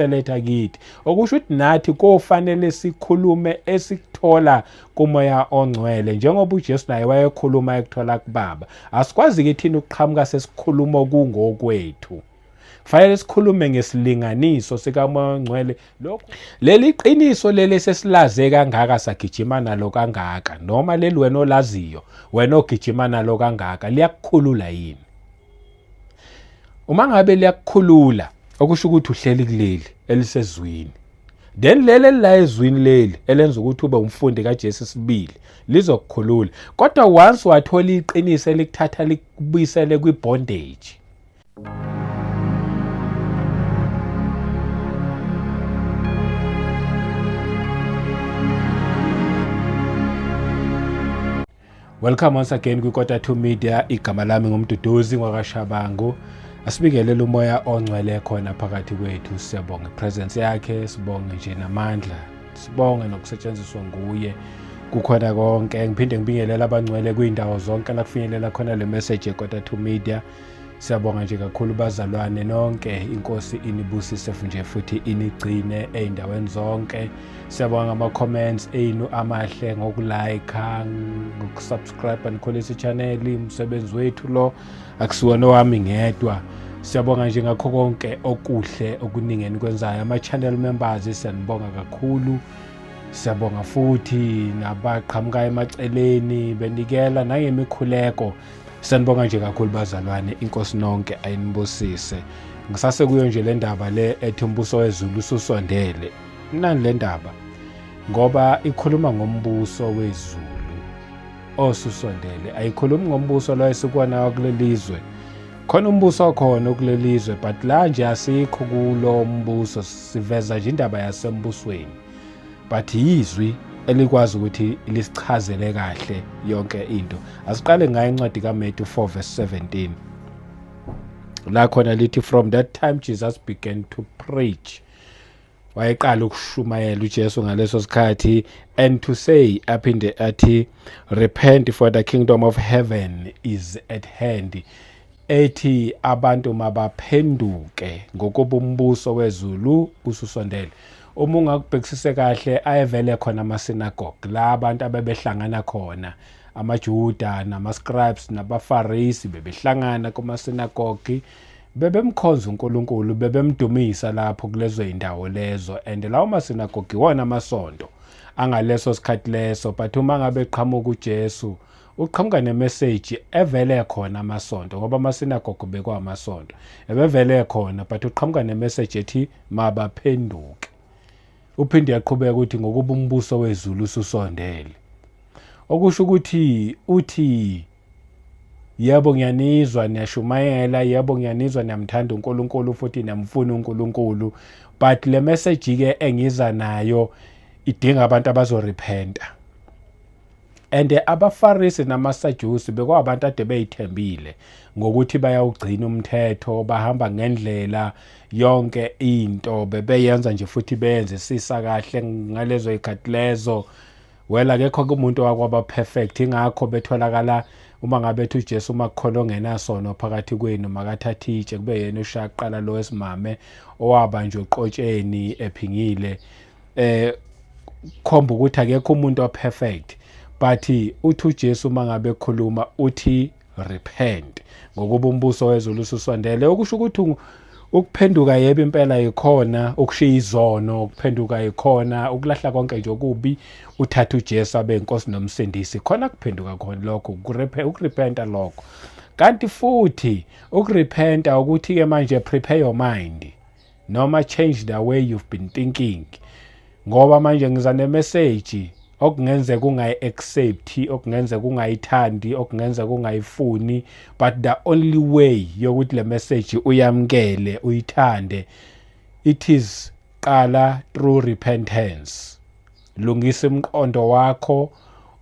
seletha kithi okusho ukuthi nathi kofanele sikhulume esikuthola kumoya ongcwele njengoba uJesu naye wayekhuluma ekuthola kubaba. Asikwazi ke thina ukuqhamuka sesikhuluma kungokwethu. Fanele sikhulume ngesilinganiso sikamoya ongcwele. Lokho leli qiniso leli sesilaze kangaka sagijima nalo kangaka noma leli wena olaziyo wena ogijima nalo kangaka liyakukhulula yini? Uma ngabe liyakukhulula okusho ukuthi uhleli kuleli elisezwini, then leli la ezwini leli elenza ukuthi ube umfundi kaJesu sibili lizokukhulula. Kodwa once wathola iqiniso elikuthatha likubuyisele kwibondage, welcome once again kwiKota 2 Media. Igama lami ngumduduzi ngwakashabangu. Asibingelele umoya ongcwele khona phakathi kwethu. Siyabonga ipresence yakhe, sibonge nje namandla, sibonge nokusetshenziswa nguye kukhona konke. Ngiphinde ngibingelele abangcwele kwindawo zonke la kufinyelela khona le message yeKota 2 Media. Siyabonga nje kakhulu bazalwane nonke. Inkosi inibusise nje futhi inigcine eindaweni zonke. Siyabonga ama-comments enu amahle ngokulike, ngokusubscribe nikhulisa i-channel. Umsebenzi wethu lo akusiwona wami ngedwa. Siyabonga nje ngakho konke okuhle okuningi enikwenzayo. Ama-channel members siyanibonga kakhulu. Siyabonga futhi nabaqhamuka emaceleni benikela nangemikhuleko. Sanibonga nje kakhulu bazalwane. Inkosi nonke ayinibusise. Ngisase kuyo nje le ndaba le ethi umbuso wezulu ususondele. Nani le ndaba? Ngoba ikhuluma ngombuso wezulu osusondele. Ayikhulumi ngombuso lo esikwana kulelizwe. Khona umbuso khona kulelizwe, but la nje asikho kulo mbuso. Siveza nje indaba yasembusweni. But yizwi elikwazi ukuthi lisichazele kahle yonke into. Asiqale ngayo incwadi kaMatthew 4:17. La khona lithi from that time Jesus began to preach. Wayeqala ukushumayela uJesu ngaleso sikhathi and to say aphinde athi repent for the kingdom of heaven is at hand. Ethi abantu mabaphenduke ngokuba umbuso wezulu ususondele. Uma ungakubhekisise kahle ayevele khona amasinagogue la abantu abebehlangana khona, amaJuda namascribes nabaFarisi bebehlangana kumasinagogue bebemkhonza uNkulunkulu, bebemdumisa lapho kulezo indawo lezo. And lawo masinagogue wona amasonto angaleso sikhathi leso. But uma ngabe qhamuka uJesu uqhamuka nemessage evele khona amasonto ngoba amasinagogue bekwa amasonto ebevele khona, but uqhamuka nemessage ethi mabaphenduke. Uphinde yaqhubeka ukuthi ngokuba umbuso wezulu ususondele. Okusho ukuthi uthi yebo ngiyanizwa niyashumayela, yebo ngiyanizwa niyamthanda uNkulunkulu futhi niyamfuna uNkulunkulu, but le message ke engiza nayo idinga abantu abazorepenta. And abaFarisi namaSadusi bekwabantu ade beyithembile ngokuthi bayawugcina umthetho, bahamba ngendlela yonke into bebeyenza nje futhi beyenze sisa kahle ngalezo ikhathi lezo. Well, akekho umuntu wakwaba perfect, ingakho betholakala uma ngabe ethi uJesu makukhona ongenasono phakathi kwenu makathathe itshe kube yena ushaqala lo wesimame owaba nje oqotsheni ephingile. Khomba ukuthi akekho umuntu operfect, but uthi uJesu uma ngabe ekhuluma uthi repent ngokuba umbuso wezulu ususondele. Okusho ukuthi ukuphenduka yebo impela yikhona, ukushiya izono ukuphenduka yikhona, ukulahla konke nje okubi uthatha uJesu abe inkosi nomsindisi khona kuphenduka khona lokho ukurepenta lokho. Kanti futhi ukurepenta ukuthi ke manje prepare your mind noma change the way you've been thinking, ngoba manje ngiza nemessage okungenzeka ungayi-accept, okungenzeka ungayithandi, okungenzeka ungayifuni, but the only way yokuthi le message uyamkele uyithande it is qala through repentance. Lungisa umqondo wakho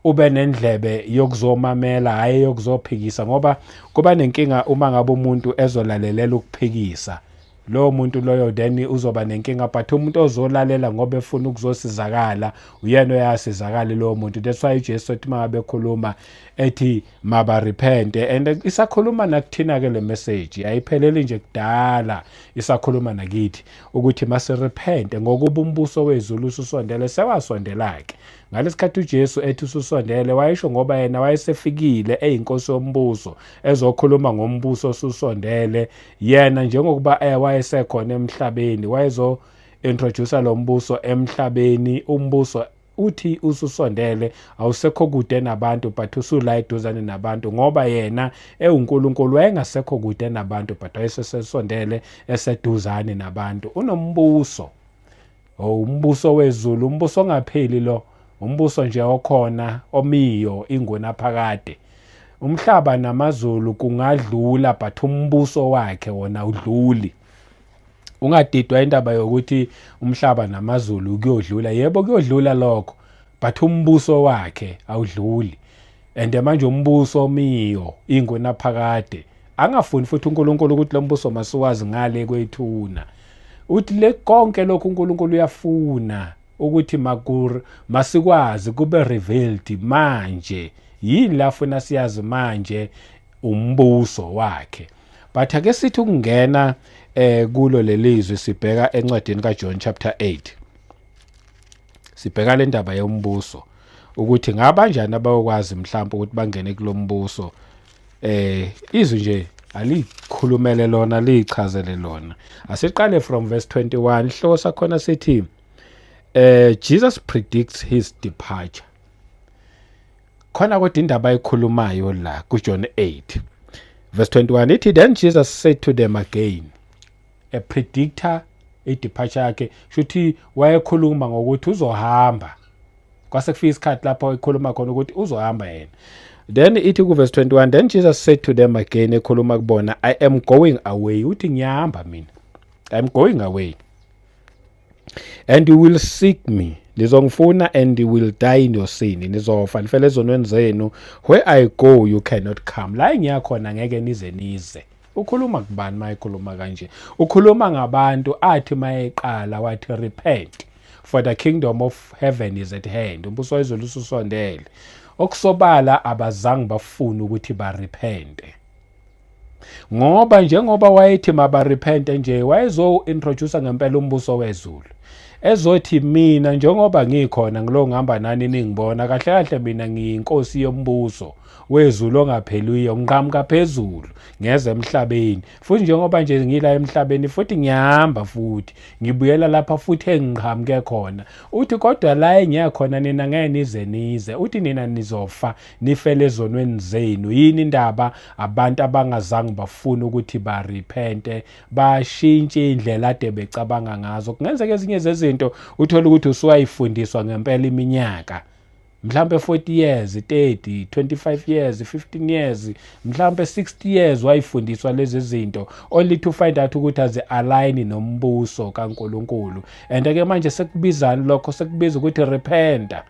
ube nendlebe yokuzomamela hayi yokuzophikisa, ngoba kuba nenkinga uma ngabe umuntu ezolalelela ukuphikisa lowo muntu loyo then uzoba nenkinga, but umuntu ozolalela ngoba efuna ukuzosizakala uyena oyasizakala lowo muntu. That's why uJesu ethi mangabe ekhuluma ethi mabarepente, and isakhuluma nakuthina ke le message, ayipheleli nje kudala, isakhuluma nakithi ukuthi masirepente ngokuba umbuso wezulu ususondele. Sewasondela-ke ngalesikhathi uJesu ethi ususondele, wayesho ngoba yena wayesefikile eyinkosi yombuso ezokhuluma ngombuso osusondele. Yena njengokuba wayesekhona emhlabeni wayezo introduce lo mbuso emhlabeni. Umbuso uthi ususondele, awusekho kude nabantu but usula eduzane nabantu, ngoba yena uNkulunkulu wayengasekho kude nabantu but wayesesondele eseduzane nabantu. Unombuso, umbuso wezulu, umbuso ongapheli lo, umbuso nje okhona omiyo ingunaphakade. Umhlaba namazulu kungadlula but umbuso wakhe wona udluli. Ungadidwa indaba yokuthi umhlaba namazulu kuyodlula, yebo kuyodlula lokho, but umbuso wakhe awudluli. And manje umbuso omiyo ingunaphakade, angafuni futhi uNkulunkulu ukuthi lo mbuso masiwazi ngale kwethuna. Uthi le konke lokhu uNkulunkulu uyafuna ukuthi masikwazi kube revealed manje. Yini la funa siyazi manje umbuso wakhe. But ake sithi ukungena kulo lelizwe sibheka encwadini kaJohn chapter 8. Sibheka le ndaba yombuso ukuthi ngabanjani abayokwazi mhlawumbe ukuthi bangene kulombuso. Izwi nje alikhulumele lona, lichazele lona. Asiqale from verse 21. Ihloko sakhona sithi Jesus predicts his departure. Khona kodwa indaba ekhulumayo la kuJohn 8 verse 21 ithi, then Jesus said to them again, a predictor departure yakhe shuthi wayekhuluma ngokuthi uzohamba. Kwase kufika isikhathi lapho ekhuluma khona ukuthi uzohamba yena. Then ithi ku verse 21, then Jesus said to them again, ekhuluma kubona, I am going away. Uthi ngiyahamba mina, I am going away, and you will seek me. Nizongifuna and you will die in your sin. Nizofa nifele ezonweni zenu. Where I go you cannot come. La ngiyakhona ngeke nize. Ukhuluma kubani mayekhuluma kanje? Ukhuluma ngabantu athi mayeqala wathi repent, for the kingdom of heaven is at hand. Umbuso wezulu ususondele. Okusobala abazange bafuna ukuthi barepente, ngoba njengoba wayethi mabarepente nje wayezo introduce ngempela umbuso wezulu, ezothi mina njengoba ngikhona ngilo ngihamba nani ningibona kahle kahle, mina ngiyinkosi yombuso wezulu ongapheliyo, ngiqhamuka phezulu ngeze emhlabeni, futhi njengoba nje ngila emhlabeni futhi ngiyahamba futhi ngibuyela lapha futhi engiqhamuke khona. Uthi kodwa la engiyakhona nina ngeke nize. Uthi nina nizofa nifele ezonweni zenu. Yini indaba abantu abangazange bafuna ukuthi barepente, bashintshe indlela ade becabanga ngazo? Kungenzeka ezinye zezinto uthola ukuthi usuwayifundiswa ngempela iminyaka, mhlambe 40 years, 30, 25 years, 15 years, mhlambe 60 years wayifundiswa lezi zinto, only to find out ukuthi azi-align nombuso kaNkulunkulu. And ke manje sekubizani lokho? Sekubiza ukuthi repenta.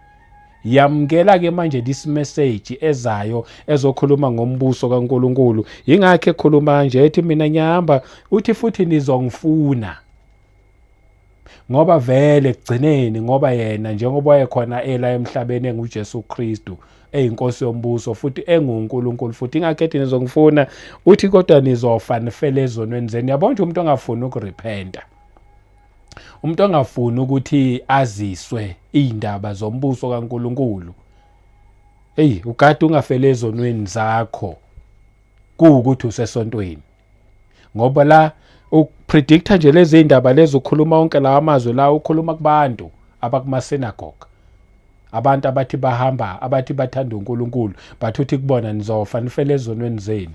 Yamukela ke manje this message ezayo ezokhuluma ngombuso kaNkulunkulu. Yingakho ekhuluma nje ethi mina ngiyahamba, uthi futhi nizongifuna, ngoba vele kugcineni, ngoba yena njengoba wayekhona ela emhlabeni enguJesu Kristu, eyinkosi yombuso futhi enguNkulunkulu futhi ingakhethi nizongifuna. Uthi kodwa nizofa nifele ezonweni zenu. Yabona nje umuntu ongafuni ukurepenta, umuntu ongafuni ukuthi aziswe indaba zombuso kaNkulunkulu, ukade ungafele ezonweni zakho kuukuthi usesontweni, ngoba la upredicta nje lezi indaba lezi ukhuluma wonke lawa amazwi la ukhuluma kubantu abakuma-synagogue, abantu abathi bahamba, abathi bathanda uNkulunkulu, but uthi kubona nizofa nifele ezonweni zenu.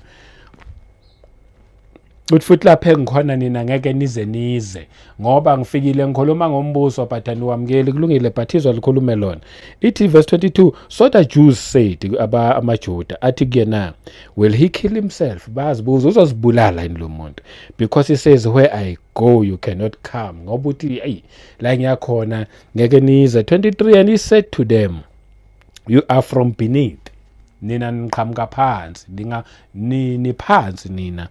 Uthi futhi lapha engikhona nina ngeke nize, ngoba ngifikile ngikhuluma ngombuso but aniwamukeli. Kulungile, but izwa likhulume lona. Ithi verse 22, so the Jews said, amaJuda athi kuyena, will he kill himself? Bazibuza uzozibulala yini lo muntu, because he says where I go you cannot come. Ngoba uthi la ngiyakhona ngeke nize. 23, and he said to them, you are from beneath. Nina niqhamuka phansi, ni phansi nina.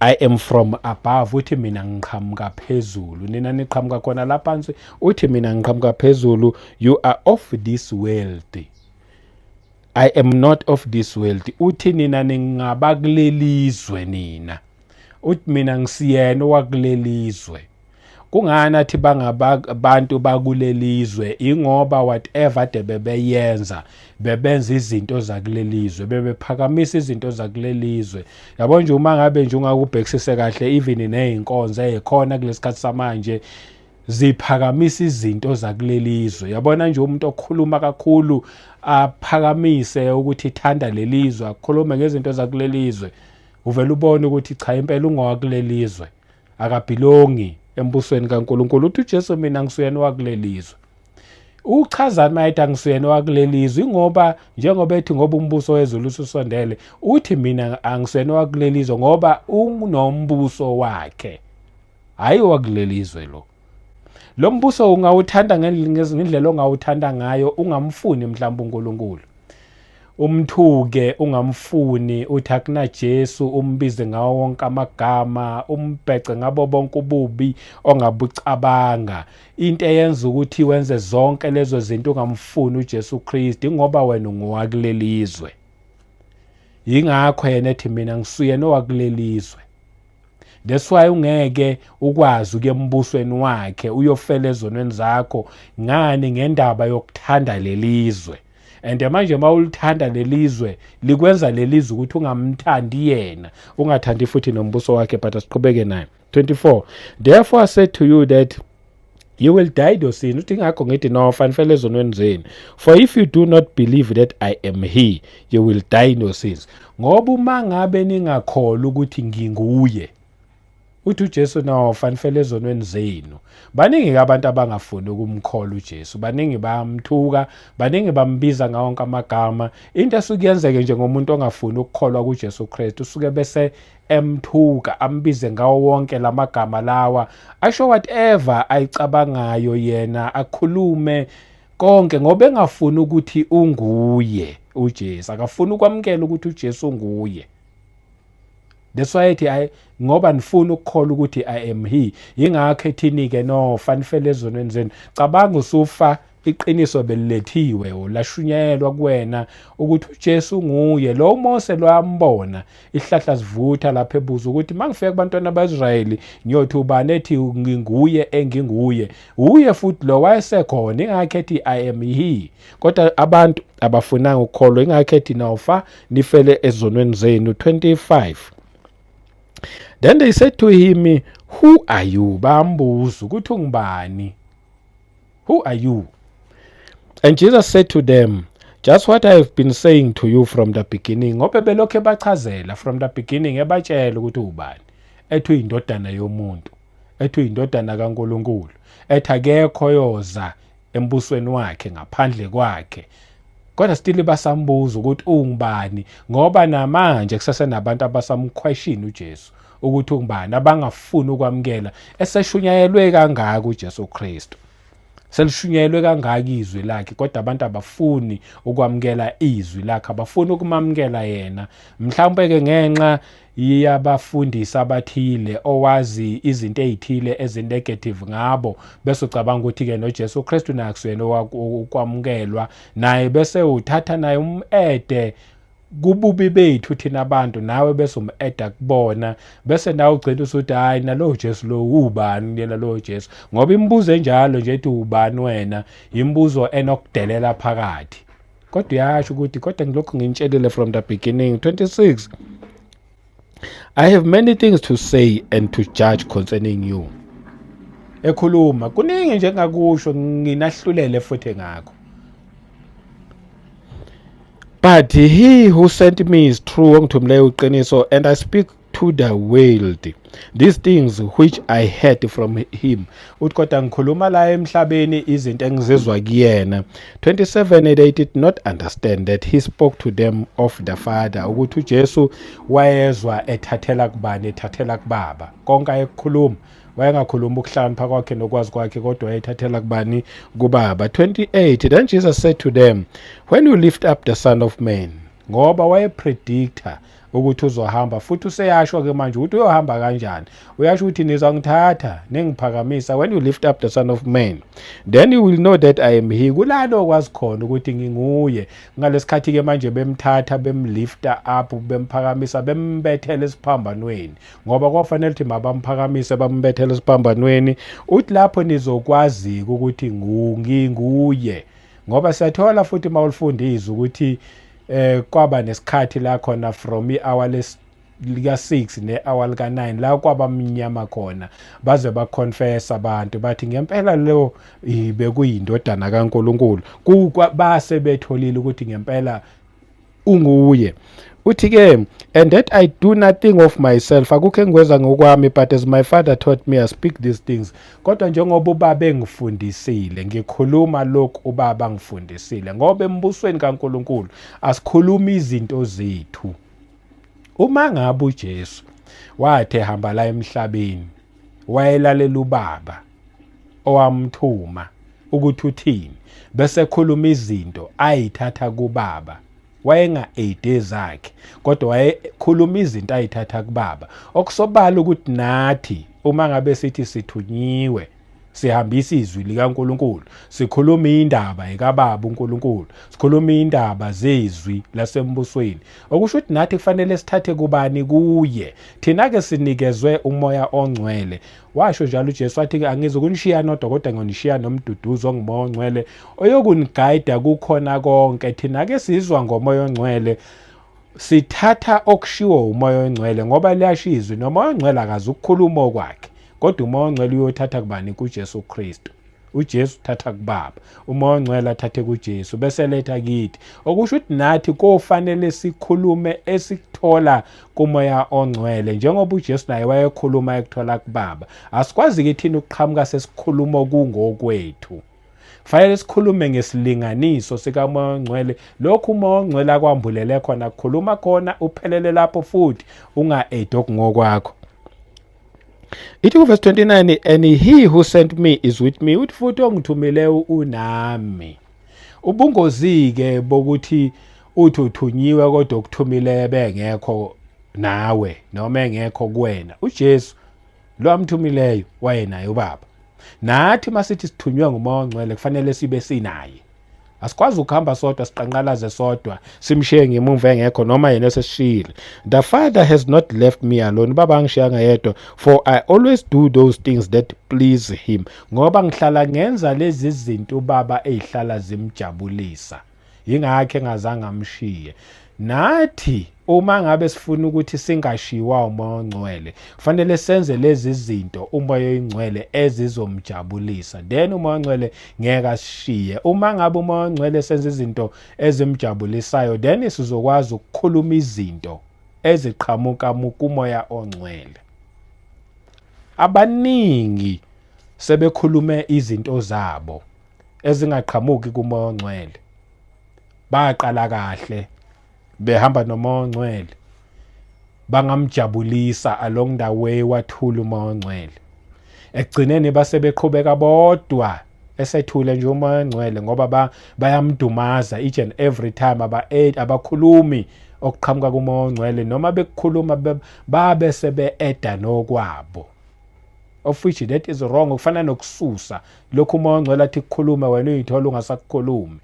I am from above, uthi mina ngiqhamuka phezulu. Nina niqhamuka khona la phansi, uthi mina ngiqhamuka phezulu. You are of this world, I am not of this world. Uthi nina ningabakulelizwe nina, uthi mina ngisiyena wakulelizwe. Kungani athi bangabantu bakulelizwe? Ingoba whatever ade bebeyenza, bebenza izinto zakulelizwe, bebephakamisa izinto zakulelizwe. Yabo nje uma ngabe nje ungakubhekisise kahle, even ney'nkonzo ezikhona kulesikhathi samanje ziphakamisa izinto zakulelizwe. Yabona nje umuntu okhuluma kakhulu aphakamise ukuthi ithanda lelizwe, akhulume ngezinto zakulelizwe, uvela ubone ukuthi cha impela ungowakulelizwe, akabhilongi embusweni kaNkulunkulu. Uthi uJesu mina ngisuyena wakulelizwe. Uchazani mayethi angisuyena wakulelizwe? Ngoba njengoba ethi ngoba umbuso wezulu ususondele, uthi mina angisuyena wakulelizwe ngoba unombuso wakhe, hayi wakulelizwe lo. Lo mbuso ungawuthanda ngendlela ongawuthanda ngayo, ungamfuni mhlawumbe uNkulunkulu. Umthuke ungamfuni, uthi akuna Jesu, umbize ngawo wonke amagama, umbhece ngabo bonke ububi ongabucabanga. Into eyenza ukuthi wenze zonke lezo zinto ungamfuni uJesu Kristu ngoba wena ungowakulelizwe. Yingakho yena ethi mina ngisuyena owakulelizwe. That's why ungeke ukwazi ukuya embusweni wakhe uyofela ezonweni zakho ngani ngendaba yokuthanda lelizwe. And manje mawulithanda lelizwe likwenza lelizwe ukuthi ungamthandi yena, ungathandi futhi nombuso wakhe. But asiqhubeke naye 24. Therefore I said to you that you will die those sins. Uthi ngakho ngithi no fanifele ezonweni zenu. For if you do not believe that I am he, you will die no sins. Ngoba uma ngabe ningakholwa ukuthi nginguye, uthi uJesu nawo fanifele ezonweni zenu. Baningi abantu abangafuni ukumkholwa uJesu, baningi bayamthuka, baningi bambiza ngawo wonke amagama. Into esuke yenzeke njengomuntu ongafuni ukukholwa kuJesu Kristu, usuke bese emthuka, ambize ngawo wonke lamagama lawa, asho whatever ayicabangayo yena, akhulume konke ngoba engafuni ukuthi unguye uJesu, akafuni ukwamukela ukuthi uJesu unguye. That's why ethi ngoba nifuna ukukholwa ukuthi I am he. Yingakho ethini-ke no fanifele ezonweni zenu. Cabanga usufa, iqiniso belilethiwe lashunyayelwa kuwena ukuthi uJesu nguye. Lo Mose lo ambona ihlahla sivutha lapha ebuza ukuthi mangifika kubantwana baIsrayeli ngiyothi ubani ethi nginguye enginguye. Uye futhi lo wayesekhona, ingakho ethi I am he. Kodwa abantu abafunanga ukukholwa, ingakho ethi nawufa nifele ezonweni zenu. 25. Then they said to him, who are you? Bambuza ukuthi ungubani? Who are you? And Jesus said to them, just what I have been saying to you from the beginning. Ngoba belokhe bachazela from the beginning, ebatshela ukuthi ubani. Ethi uyindodana yomuntu, ethi uyindodana kaNkulunkulu, ethi akekho yoza embusweni wakhe ngaphandle kwakhe. Kodwa still basambuza ukuthi ungubani, ngoba namanje kusasenabantu abasamquestion uJesu ukuthi ungubani, abangafuni ukwamukela. Eseshunyayelwe kangaka uJesu Kristu, selishunyayelwe kangaka izwi lakhe, kodwa abantu abafuni ukwamukela izwi lakhe, abafuni ukumamukela yena. Mhlawumbe-ke ngenxa yabafundisi abathile owazi izinto ezithile ezinegative ngabo, bese ucabanga ukuthi-ke noJesu Kristu naye akusuyena ukwamukelwa, naye bese uthatha naye umede kububi bethu thina abantu, nawe bese umeda kubona, bese nawe ugcina usuthi hayi nalo Jesu lo ubani yena lo Jesu. Ngoba imibuzo enjalo nje ethi ubani wena, imibuzo enokudelela phakathi. Kodwa uyasho ukuthi kodwa ngilokhu ngintshelile from the beginning. 26. I have many things to say and to judge concerning you. Ekhuluma kuningi nje ngakusho, nginahlulele futhi ngakho. But he who sent me is true, ongithumele uqiniso, and I speak to the world these things which I heard from him. Uthi kodwa ngikhuluma la emhlabeni izinto engizizwa kuyena. 27. They did not understand that he spoke to them of the Father. Ukuthi uJesu wayezwa ethathela kubani, ethathela kubaba. Konke ayekukhuluma wayengakhuluma ukuhlakanipha kwakhe nokwazi kwakhe, kodwa wayethathela kubani, kubaba. 28. Then Jesus said to them, when you lift up the Son of Man, ngoba wayepredictor ukuthi uzohamba futhi useyasho ke manje ukuthi uyohamba kanjani. Uyasho ukuthi nizongithatha ningiphakamisa when you lift up the Son of Man, then you will know that I am he. Kulalo okwazi khona ukuthi nginguye. Ngalesikhathi ke manje bemthatha bemlifta up bemphakamisa bembethele esiphambanweni, ngoba kwafanele ukuthi mabamphakamisa bambethele esiphambanweni. Uthi lapho nizokwazi ukuthi nginguye, ngoba siyathola futhi mawulifundisa ukuthi kwaba nesikhathi la khona from i-hour lika-6 ne-hour lika-9 la kwaba mnyama khona, baze baconfess abantu bathi ngempela lo bekuyindodana kaNkulunkulu. Base betholile ukuthi ngempela unguye. Uthi-ke, and that I do nothing of myself, akukho engikwenza ngokwami, but as my Father taught me I speak these things. Kodwa njengoba ubaba engifundisile ngikhuluma lokhu ubaba ngifundisile, ngoba embusweni kaNkulunkulu asikhuluma izinto zethu. Uma ngabe uJesu wathi hamba la emhlabeni wayelalela ubaba owamthuma ukuthi uthini, bese ekhuluma izinto ayithatha kubaba, wayenga-8 zakhe kodwa wayekhuluma izinto ayithatha kubaba. Okusobala ukuthi nathi uma ngabe sithi sithunyiwe sihambisa izwi likaNkulunkulu, sikhuluma indaba ekababa uNkulunkulu, sikhuluma indaba zezwi lasembusweni, okusho ukuthi nathi kufanele sithathe kubani? Kuye. Thina-ke sinikezwe umoya ongcwele. Washo njalo uJesu wathi angizukunishiya nodwa kodwa ngiyonishiya nomduduzo ongumoya ongcwele oyokunigayida kukhona konke. Thina-ke sizwa ngomoya ongcwele, sithatha okushiwo umoya ongcwele ngoba liyasho izwi nomoya ongcwele akazi ukukhuluma okwakhe, kodwa umoya ongcwele uyothatha kubani? KuJesu Kristu. uJesu uthatha kubaba, umoya ongcwele athathe kuJesu bese letha kithi. Okusho ukuthi nathi kofanele sikhulume esikuthola kumoya ongcwele, njengoba uJesu naye wayekhuluma ekuthola kubaba. Asikwazi ke thina ukuqhamuka sesikhuluma kungokwethu. Kufanele sikhulume ngesilinganiso sikamoya ongcwele, lokhu umoya ongcwele akwambulele khona kukhuluma khona uphelele lapho futhi unga-add okungokwakho. Ithi ku verse 29, and he who sent me is with me. Uthi futhi ongithumileyo unami. Ubungozi-ke bokuthi uthi uthunyiwe kodwa okuthumile bengekho nawe noma engekho kuwena. uJesu lo amthumileyo wayenaye ubaba. Nathi masithi sithunywe ngumoya ongcwele kufanele sibe sinaye. Asikwazi ukuhamba sodwa siqanqalaze sodwa simshiye ngemuva engekho noma yena sesishile. The Father has not left me alone. Baba angishiyanga yedwa, for I always do those things that please him. Ngoba ngihlala ngenza lezi zinto ubaba ezihlala zimjabulisa, yingakho engazange amshiye. Nathi uma ngabe sifuna ukuthi singashiwa umoya ongcwele kufanele senze lezi zinto umoya ongcwele ezizomjabulisa, then umoya ongcwele ngeke asishiye. Uma ngabe umoya ongcwele senze izinto ezimjabulisayo, then sizokwazi ukukhuluma izinto eziqhamuka kumoya ongcwele. Abaningi sebekhulume izinto zabo ezingaqhamuki kumoya ongcwele. Baqala kahle behamba nomoya ongcwele, bangamjabulisa along the way wathula umoya ongcwele. Ekugcineni base beqhubeka bodwa esethule nje umoya ongcwele ngoba bayamdumaza each and every time. Abakhulumi okuqhamuka kumoya ongcwele, noma bekukhuluma babe sebe-eda nokwabo, of which that is wrong. Kufana nokususa lokhu umoya ongcwele athi kukhulume wena uyithola ungasakukhulumi,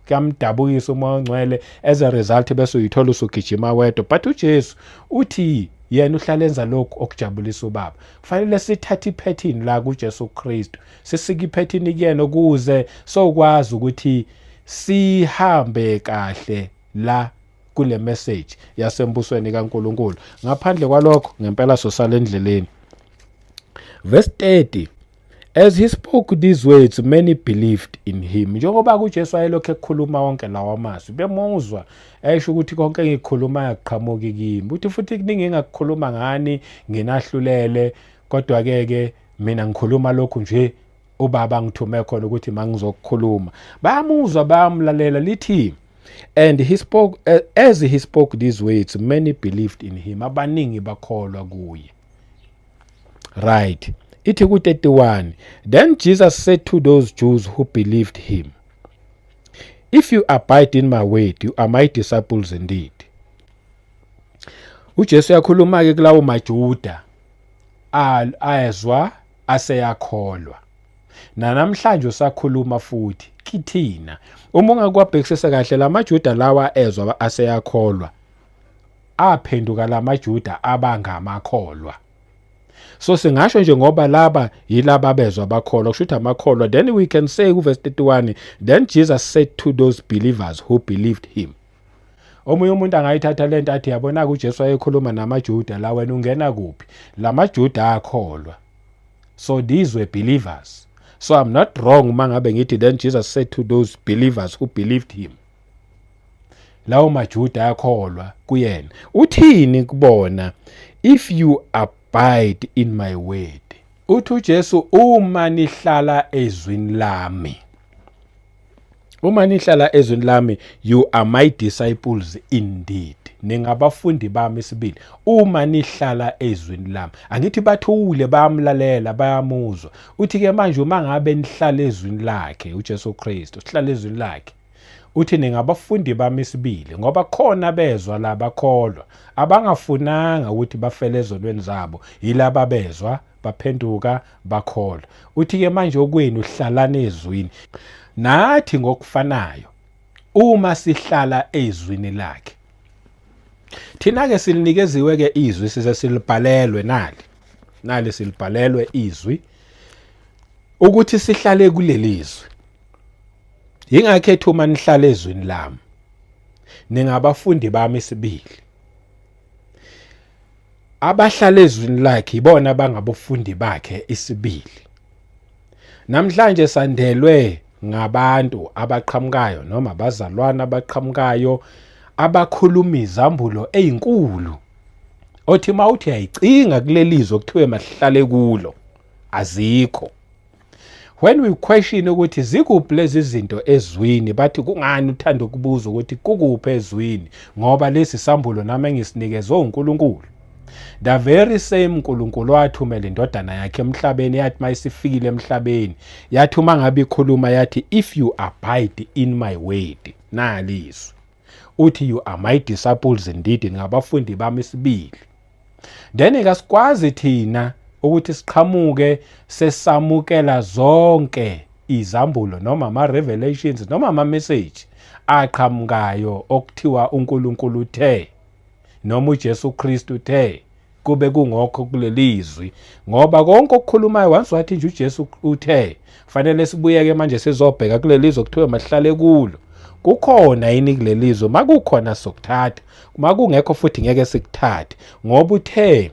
kuyamdabukisa umoya ongcwele. As a result bese uyithola usugijima wedwa. But uJesu uthi yena uhlala enza lokhu okujabulisa ubaba. Kufanele sithathe iphethini la kuJesu Kristu, sisike iphethini kuyena ukuze sokwazi ukuthi sihambe kahle la kule message yasembusweni kaNkulunkulu. Ngaphandle kwalokho ngempela sosala endleleni. Verse 30, as he spoke these words many believed in him. Njengoba uJesu ayelokhu ekhuluma wonke lawa amazwi bemuzwa esho ukuthi konke engikhulumayo aqhamuki kimi. Uthi futhi kuningi engakukhuluma ngani nginahlulele, kodwa ke mina ngikhuluma lokhu nje ubaba ngithume khona ukuthi mangizokukhuluma. Bayamuzwa bayamlalela. Lithi and he spoke, as he spoke these words many believed in him. Abaningi bakholwa kuye. Right. Ithi ku-31, then Jesus said to those Jews who believed him, if you abide in my word, you are my disciples indeed. uJesu yakhuluma-ke kulawo maJuda ayezwa aseyakholwa. Namhlanje usakhuluma futhi kithina. Uma ungakwabhekisisa kahle lamaJuda lawa ezwa aseyakholwa aphenduka lamaJuda abangamakholwa. So singasho nje ngoba laba yilaba bezwa bakholwa kusho ukuthi amakholwa. Then we can say verse 31, then Jesus said to those believers who believed him. Omunye umuntu angayithatha lento athi yabona uJesu wayekhuluma namaJuda la wena ungena kuphi? LamaJuda akholwa. So these were believers. So I'm not wrong uma ngabe ngithi then Jesus said to those believers who believed him. Lawo maJuda akholwa kuyena. Uthini kubona? If you abide in my word. Uthi uJesu uma nihlala ezwini lami. Uma nihlala ezwini lami, you are my disciples indeed. Ningabafundi bami sibili. Uma nihlala ezwini lami. Angithi bathule bayamlalela bayamuzwa. Uthi ke manje uma ngabe nihlala ezwini lakhe uJesu Kristu, sihlala ezwini lakhe. Uthi ningabafundi bami sibili ngoba khona bezwa labakholwa abangafunanga ukuthi bafele ezonweni zabo yilaba bezwa baphenduka bakholwa. Uthi ke manje okwenu hlalana ezwini. Nathi ngokufanayo uma sihlala ezwini lakhe. Thina ke silinikeziwe ke izwi size silibhalelwe nali silibhalelwe izwi ukuthi sihlale kuleli izwi. Yingakho uma nihlala ezwini lami ningabafundi bami sibili. Abahlala ezwini lakhe ibona abangabafundi bakhe isibili. Namhlanje sandelwe ngabantu abaqhamukayo noma abazalwana abaqhamukayo abakhuluma izambulo ezinkulu. Othi mawuthi ayicinga kulelizwe kuthiwe masihlale kulo azikho. When we question ukuthi zikuphi lezi zinto ezwini bathi kungani uthanda ukubuza ukuthi kukuphi ezwini ngoba lesi sambulo nami engisinikeze uNkulunkulu. The very same uNkulunkulu wathumela indodana yakhe emhlabeni yathi mayisifikile emhlabeni yathi uma ngabe ikhuluma yathi if you abide in my word nalizwi uthi you are my disciples indeed ngabafundi bami sibili. Then kasikwazi thina ukuthi siqhamuke sesamukela zonke izambulo noma ama revelations noma ama message aqhamukayo okuthiwa uNkulunkulu uthe noma uJesu Kristu uthe kube kungokho kulelizwi ngoba konke okukhulumayo once wathi nje uJesu uthe fanele sibuyeke manje sizobheka kulelizwe kuthiwe masihlale kulo. Kukhona yini kulelizwe makukhona sokuthatha makungekho futhi ngeke sikuthathe ngoba uthe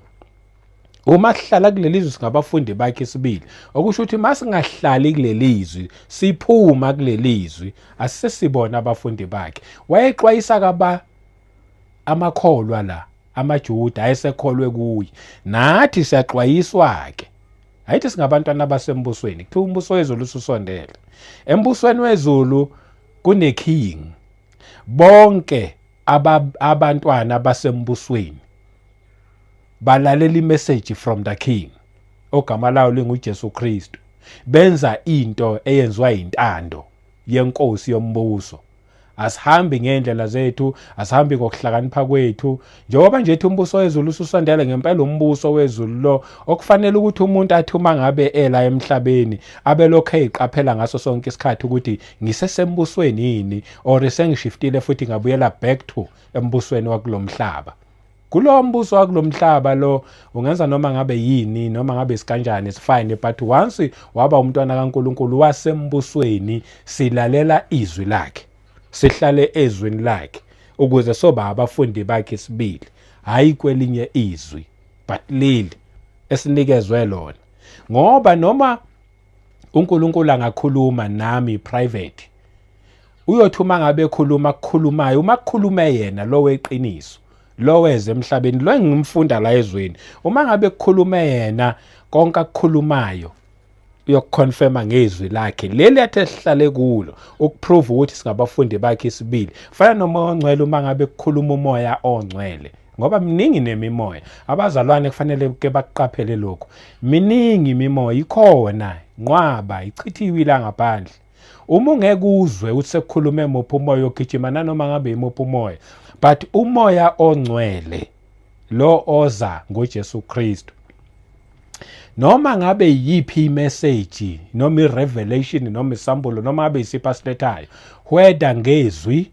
uma sihlala kulelizwe singabafundi bakhe sibili. Okusho ukuthi masingahlali kulelizwi siphuma kulelizwi asisibona abafundi bakhe. Wayexwayisa kaba amakholwa la amaJuda ayesekholwe kuye. Nathi siyaxwayiswa ke. Hayithi singabantwana basembusweni. Kuthiwa umbuso wezulu ususondele. Embusweni wezulu kune king. Bonke abantwana basembusweni balalela imessage from the king. Ogama lawo linguJesu Kristu. Benza into eyenziwa intando yenkosi yombuso. Asihambi ngendlela zethu, asihambi ngokuhlakanipha kwethu. Njengoba nje ethi umbuso wezulu ususondele ngempela umbuso wezulu lo okufanele ukuthi umuntu athi uma ngabe ela emhlabeni abe lokho eziqaphela ngaso sonke isikhathi ukuthi ngisesembusweni yini or sengishiftile futhi ngabuyela back to embusweni wakulomhlaba. Kulo mbuso wakulomhlaba lo ungenza noma ngabe yini noma ngabe sikanjani sifine but once waba umntwana kaNkulunkulu wasembusweni silalela izwi lakhe. Sihlale ezwini lakhe ukuze soba abafundi bakhe sibili hayi kwelinye izwi but leli esinikezwe lona ngoba noma uNkulunkulu angakhuluma nami private uyothuma ngabe ekhuluma kukhulumayo uma kukhulume yena lo weqiniso lo weze emhlabeni lo engimfunda la ezweni uma ngabe kukhulume yena konke akukhulumayo uyokuconfirma ngezwi lakhe leli athe sihlale kulo ukuprove ukuthi singabafundi bakhe sibili. Fana nomoya ongcwele uma ngabe kukhuluma umoya ongcwele ngoba miningi nemimoya. Abazalwane kufanele ke bakuqaphele lokho. Miningi imimoya ikhona nqwaba ichithiwe ilanga ngaphandle. Uma ungeke uzwe uthi sekukhulume mopho umoya ogijima noma ngabe imopho umoya but umoya ongcwele lo oza ngoJesu Kristu. Noma ngabe yiphi imessage noma irevelation noma isambulo noma ngabe isipho asilethayo, whether ngezwi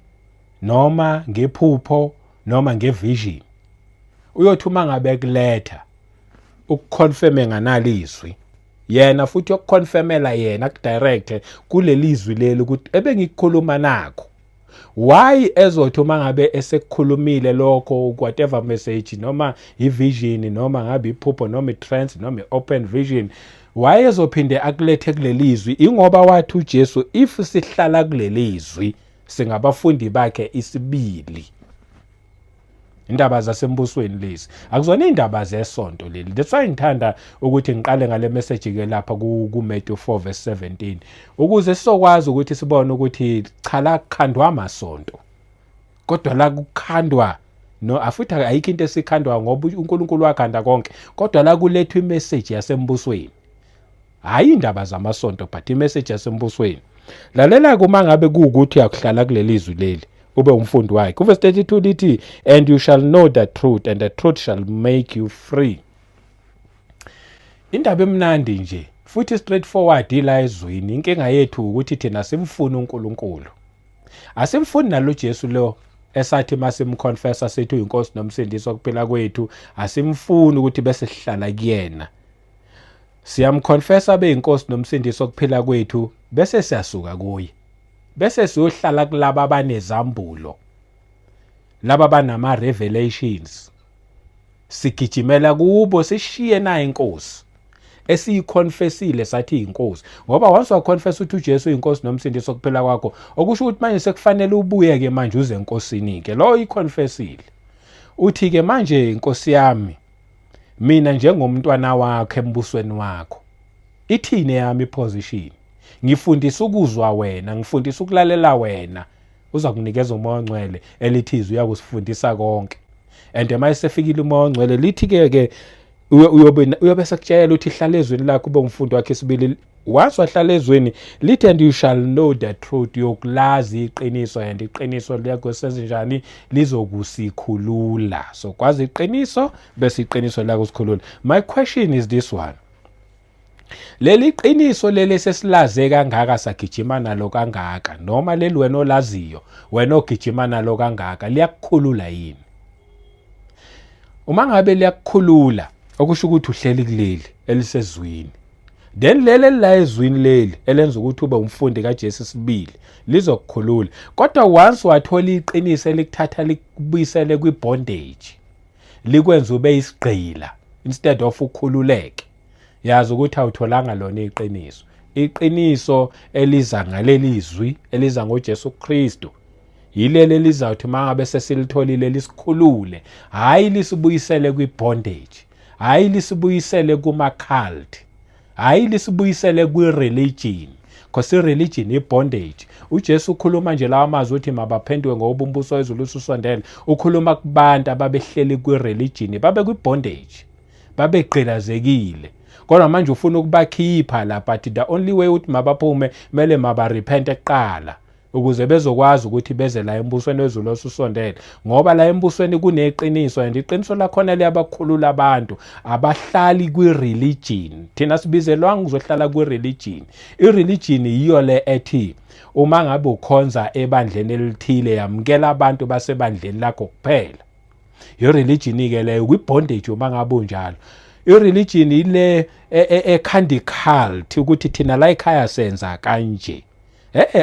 noma ngephupho noma ngevision, uyothi uma ngabe kuletha ukuconfirm nganalo izwi, yena futhi yokuconfirmela yena kudirect kuleli izwi leli ukuthi ebengikukhuluma nakho. Why ezothi uma ngabe esekukhulumile lokho whatever message noma ivision noma ngabe iphupho noma itrance noma open vision, why ezophinde akulethe kuleli izwi? Ingoba wathi uJesu, if sihlala kuleli izwi singabafundi bakhe isibili. Indaba zasembusweni lezi akuzona indaba zesonto leli. That's why ngithanda ukuthi ngiqale ngale message ke lapha ku Matthew 4 verse 17 ukuze sizokwazi ukuthi sibone ukuthi cha la kukhandwa amasonto, kodwa la kukhandwa afuthi ayikho into esikhandwa ngoba uNkulunkulu wakhanda konke, kodwa la kulethwa imessage yasembusweni, hayi indaba zamasonto but imessage yasembusweni. Lalela kuma ngabe kuukuthi akuhlala kuleli izwi leli ube umfundi wakhe. Kuverse 32 lithi, and you shall know the truth and the truth shall make you free. Indaba emnandi nje futhi straightforward ila ezwini. Inkinga yethu ukuthi thina simfuna uNkulunkulu, asimfuni nalo Jesu lo esathi masimconfessa sethu inkosi nomsindisi wokuphila kwethu, asimfuni ukuthi bese sihlala kuyena. Siyamconfessa beyinkosi nomsindisi wokuphila kwethu bese siyasuka kuye, bese siyohlala kulabo abanezambulo, laba banama revelations, sigijimela kubo sishiye naye inkosi esiyiconfessile sathi inkosi. Ngoba once waconfess ukuthi uJesu inkosi nomsindisi wokuphila kwakho, okusho ukuthi manje sekufanele ubuye ke manje uze enkosini ke lo iconfessile. Uthi ke manje inkosi yami, mina njengomntwana wakho embusweni wakho, ithine yami position, ngifundisa ukuzwa wena, ngifundisa ukulalela wena, uza kunikeza umoya ongcwele elithizwe uyakusifundisa konke. And mayisefikile umoya ongcwele lithi ke uyobe sekutshela uthi hlala ezweni lakho ube umfundi wakhe isibili. Once wahlala ezweni lithi, and you shall know the truth, yokulazi iqiniso, and iqiniso lakho senzenjani lizokusikhulula. So kwazi iqiniso bese iqiniso lakho sikhulula. My question is this one, leli qiniso leli sesilaze kangaka sagijima nalo kangaka, noma leli wena olaziyo wena ogijima nalo kangaka liyakukhulula yini? Uma ngabe liyakukhulula okusho ukuthi uhleli kuleli elisezwini, then leli la ezwini leli elenza ukuthi ube umfundi kaJesu sibili lizokukhulula. Kodwa once wathola iqiniso elikuthatha likubuyisele kwibondage, likwenza ube isigqila instead of ukhululeke, yazi ukuthi awutholanga lona iqiniso. Iqiniso eliza ngaleli izwi eliza ngoJesu Kristu yileli elizawuthi mangabe sesilitholile lisikhulule, hayi lisibuyisele kwibondage, hayi lisibuyisele kuma-cult, hayi lisibuyisele kwi-religion, because i-religion i-bondage. uJesu ukhuluma nje lawa mazwi uthi mabaphendwe ngoba umbuso wezulu ususondele, ukhuluma kubantu ababehleli kwi-religion, babe kwi-bondage, babegqilazekile. Kodwa manje ufuna ukubakhipha la, but the only way ukuthi mabaphume mele mabarepente kuqala ukuze bezokwazi ukuthi beze la embusweni wezulu osusondele. Ngoba la embusweni kuneqiniso, and iqiniso lakhona liyabakhulula abantu abahlali kwi-religion. Thina sibizelwanga uzohlala kwi-religion. I-religion yiyo le ethi uma ngabe ukhonza ebandleni elithile yamukela abantu basebandleni lakho kuphela. I-religion ke leyo kwi-bondage uma ngabe unjalo. I-religion ile ekhanda cult ukuthi thina la ekhaya senza kanje.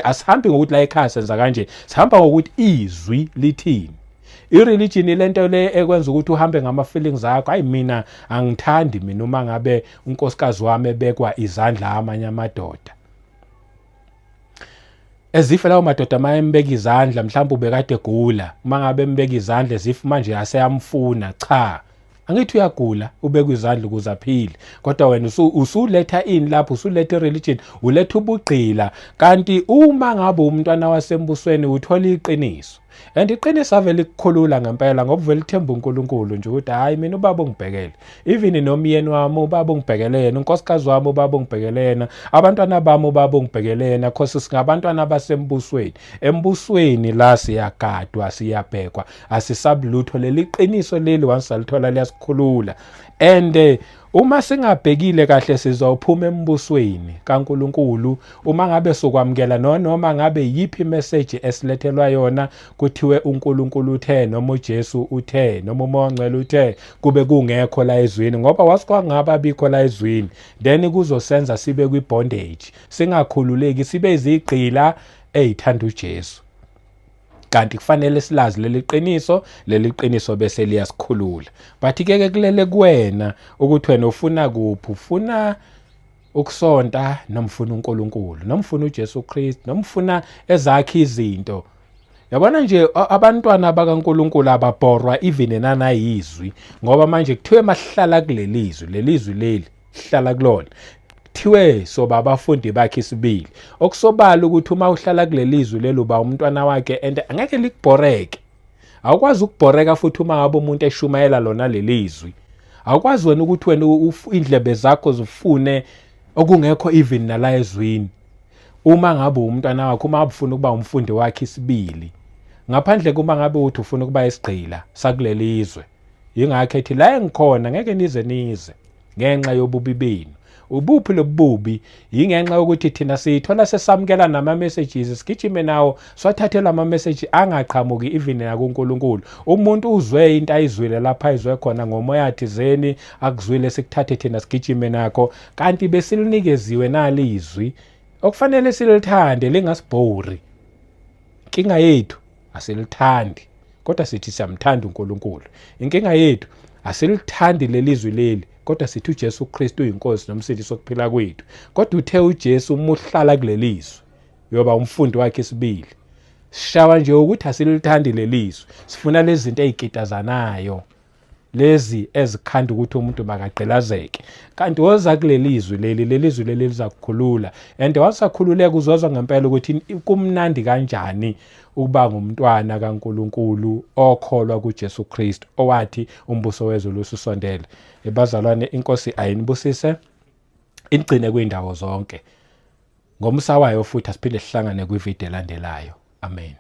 Asihambi ngokuthi la ekhaya senza kanje, sihamba ngokuthi izwi lithini. I-religion lento le ekwenza ukuthi uhambe ngama-feelings akho. Hayi mina angithandi mina uma ngabe unkosikazi wami ebekwa izandla amanye amadoda. Ezife lawo madoda mayembeka izandla, mhlawumbe ubekade egula, uma ngabe embeka izandla ezife manje aseyamfuna, cha. Angithi uyagula ubeka izandla ukuze aphile, kodwa wena usuletha ini lapho, usuletha i-religion, uletha ubugqila. Kanti uma ngabe umntwana wasembusweni uthola iqiniso, and iqiniso ave likukhulula ngempela ngoba vele ithemba uNkulunkulu nje ukuthi hayi mina ubaba ungibhekele, even nomyeni wami ubaba ungibhekele yena, unkosikazi wami ubaba ungibhekele yena, abantwana bami ubaba ungibhekele yena, cause singabantwana basembusweni. Embusweni la siyagadwa, siyabhekwa, asisabulutho. Leli qiniso leli once salithola liyasikhulula, and uma singabhekile kahle sizophuma embusweni kaNkulunkulu uma ngabe sokwamukela noma ngabe yiphi message esilethelwa yona, kuthiwe uNkulunkulu uthe noma uJesu uthe noma uMoya oNgcwele uthe, kube kungekho la ezweni, ngoba wasikwangaba bikho la ezweni, then kuzosenza sibe kwibondage, singakhululeki, sibe izigqila ezithanda uJesu. Kanti kufanele silazi leli qiniso bese liyasikhulula. But-ke kulele kuwena ukuthi wena ufuna kuphi, ufuna ukusonta noma ufuna uNkulunkulu, noma ufuna uJesu Kristu, noma ufuna ezakhe izinto. Yabona nje abantwana bakaNkulunkulu ababhorwa even enanayizwi, ngoba manje kuthiwe mahlala kulelizwi, lelizwi leli hlala kulona, kuthiwe soba abafundi bakhe isibili. Okusobala ukuthi uma uhlala kulelizwi lelo uba umntwana wakhe, and angeke likubhoreke. Awukwazi ukubhoreka futhi uma ngabe umuntu eshumayela lona lelizwi. Awukwazi wena ukuthi wena indlebe zakho zifune okungekho even nala ezwini. Uma ngabe umntwana wakhe, uma ufuna ukuba umfundi wakhe isibili, ngaphandle kuma ngabe uthi ufuna ukuba isigqila sakulelizwe, yingakho ethi la engikhona ngeke nize ngenxa yobubi benu. Ubuphi lobubi? Yingenxa yokuthi thina sithola sesamukela nama messages, sigijime nawo swathathela ama message angaqhamuki even nakuNkulunkulu. Umuntu uzwe into ayizwile lapha ayizwe khona ngomoya thizeni, akuzwile sikuthathe thina sigijime nakho, kanti besilinikezwe nalizwi okufanele silithande, lingasibhori. Inkinga yethu asilithandi, kodwa sithi siyamthanda uNkulunkulu. Inkinga yethu asilithandi lelizwi leli, kodwa sithi uJesu Kristu uyinkosi nomsindisi wokuphila kwethu. Kodwa uthe uJesu uma uhlala kulelizwi yoba umfundi wakhe isibili. Sishawa nje ukuthi asilithandi lelizwi, sifuna lezi zinto ezigitazanayo, lezi ezikhanda ukuthi umuntu makagqilazeke. Kanti woza kulelizwi leli liza kukhulula, and wasakhululeka uzozwa ngempela ukuthi kumnandi kanjani ukuba ngumntwana kaNkulunkulu okholwa kuJesu Kristu, owathi umbuso wezulu ususondele. Bazalwane, inkosi ayinibusise, ingcine kwindawo zonke. Ngomsa wayo futhi asiphinde sihlangane kwivideo elandelayo. Amen.